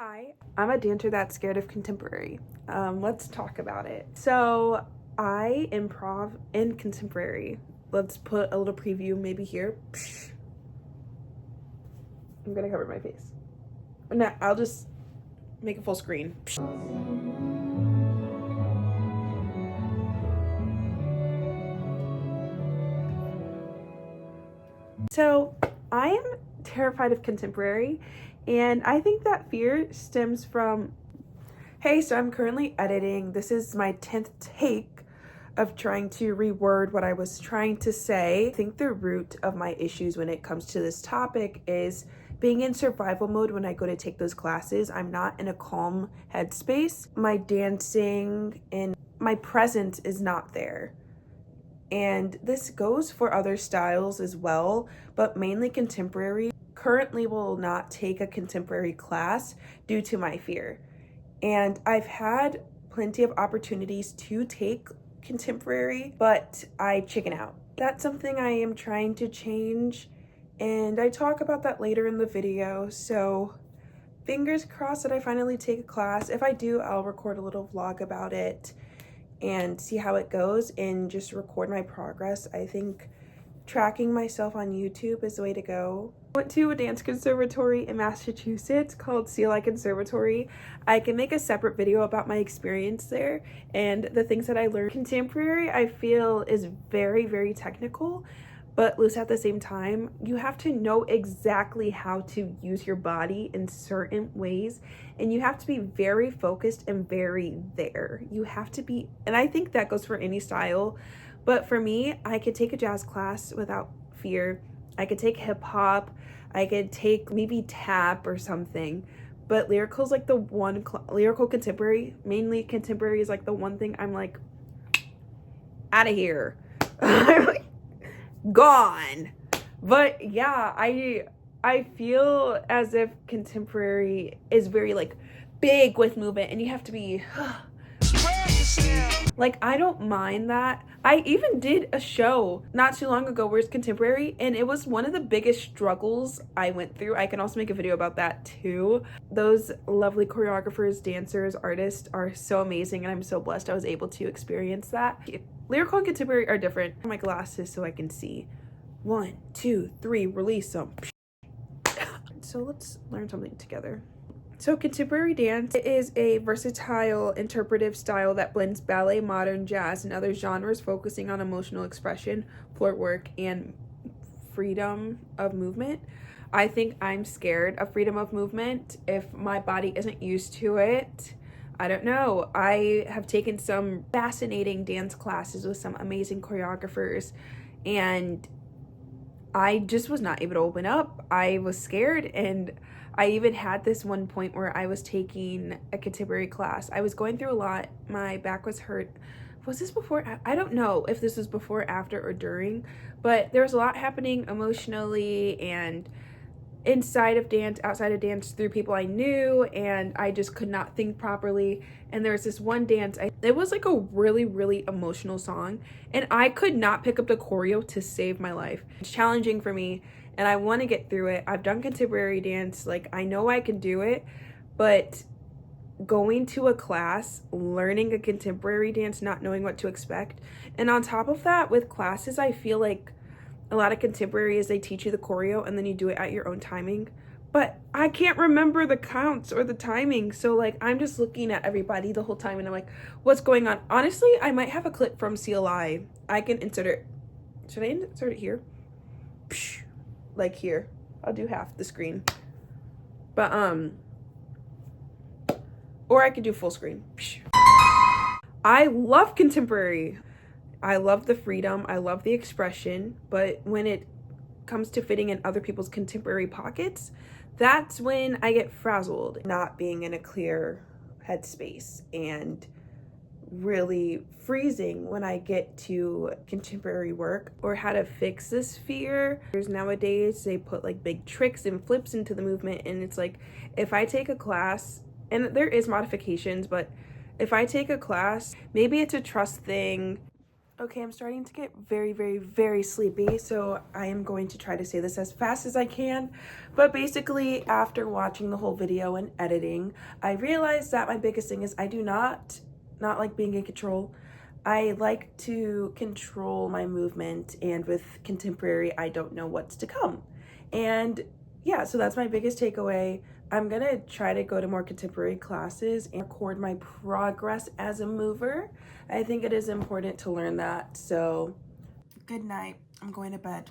Hi, I'm a dancer that's scared of contemporary. Let's talk about it. So I improv in contemporary. Let's put a little preview maybe here. I'm gonna cover my face. No, I'll just make it full screen. So I am terrified of contemporary, and I think that fear stems from, hey, so I'm currently editing. This is my 10th take of trying to reword what I was trying to say. I think the root of my issues when it comes to this topic is being in survival mode when I go to take those classes. I'm not in a calm headspace. My dancing and my presence is not there. And this goes for other styles as well, but mainly contemporary. Currently will not take a contemporary class due to my fear. And I've had plenty of opportunities to take contemporary, but I chicken out. That's something I am trying to change, and I talk about that later in the video. So fingers crossed that I finally take a class. If I do, I'll record a little vlog about it and see how it goes and just record my progress. I think tracking myself on YouTube is the way to go. I went to a dance conservatory in Massachusetts called CLI Conservatory. I can make a separate video about my experience there and the things that I learned. Contemporary, I feel, is very, very technical, but loose at the same time. You have to know exactly how to use your body in certain ways, and you have to be very focused and very there. You have to be, and I think that goes for any style, but for me, I could take a jazz class without fear. I could take hip hop. I could take maybe tap or something. But lyrical is like the one, lyrical contemporary, mainly contemporary, is like the one thing I'm like, out of here. I'm like, gone. But yeah, I feel as if contemporary is very like big with movement, and you have to be like, I don't mind that. I even did a show not too long ago where it's contemporary, and it was one of the biggest struggles I went through. I can also make a video about that too. Those lovely choreographers, dancers, artists are so amazing, and I'm so blessed I was able to experience that. Lyrical and contemporary are different. My glasses so I can see. 1, 2, 3, release them. So let's learn something together. So contemporary dance is a versatile interpretive style that blends ballet, modern jazz, and other genres, focusing on emotional expression, floor work, and freedom of movement. I think I'm scared of freedom of movement if my body isn't used to it. I don't know. I have taken some fascinating dance classes with some amazing choreographers, and I just was not able to open up. I was scared, and I even had this one point where I was taking a contemporary class. I was going through a lot. My back was hurt. Was this before? I don't know if this was before, after, or during, but there was a lot happening emotionally and inside of dance, outside of dance, through people I knew, and I just could not think properly. And there was this one dance, it was like a really, really emotional song, and I could not pick up the choreo to save my life. It's challenging for me, and I want to get through it. I've done contemporary dance, like I know I can do it, but going to a class, learning a contemporary dance, not knowing what to expect, and on top of that, with classes, I feel like a lot of contemporary is they teach you the choreo and then you do it at your own timing. But I can't remember the counts or the timing. So like, I'm just looking at everybody the whole time and I'm like, what's going on? Honestly, I might have a clip from CLI. I can insert it. Should I insert it here? Psh, like here. I'll do half the screen. But, or I could do full screen. Psh. I love contemporary. I love the freedom, I love the expression, but when it comes to fitting in other people's contemporary pockets, that's when I get frazzled, not being in a clear headspace and really freezing when I get to contemporary work, or how to fix this fear. Nowadays, they put like big tricks and flips into the movement, and it's like, if I take a class, and there is modifications, but if I take a class, maybe it's a trust thing. Okay, I'm starting to get very, very, very sleepy, so I am going to try to say this as fast as I can. But basically, after watching the whole video and editing, I realized that my biggest thing is I do not like being in control. I like to control my movement, and with contemporary, I don't know what's to come. And yeah, so that's my biggest takeaway. I'm gonna try to go to more contemporary classes and record my progress as a mover. I think it is important to learn that. So good night. I'm going to bed.